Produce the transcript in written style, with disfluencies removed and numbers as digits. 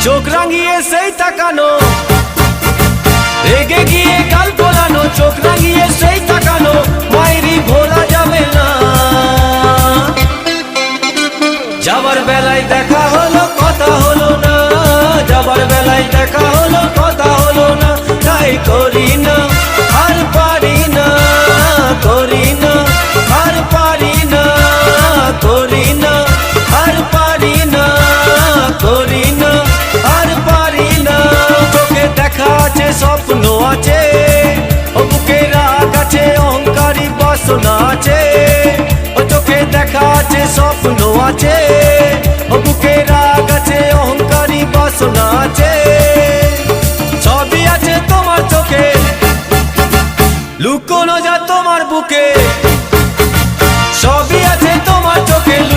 চোখ রাঙিয়ে সেই তাকানো, রেগে গিয়ে গাল ফোলানো, চোখ রাঙিয়ে সেই তাকানো, মায়েরই ভোলা যাবে না। যাবার বেলায় দেখা হলো কথা হলো না, যাবার বেলায় দেখা হলো কথা হলো না। তাই করি না আর পারি না, করি না আর পারি না, করি না আর পারি না, করি না আর পারি না। চোখে দেখা আছে স্বপ্ন আছে, ও বুকে রাগ আছে অহংকারী বাসনা আছে। ও চোখে দেখা আছে স্বপ্ন আছে, ও বুকে রাগ আছে অহংকারী বাসনা আছে। সবই আছে তোমার চোখে, লুকোনো যা তোমার বুকে, সবই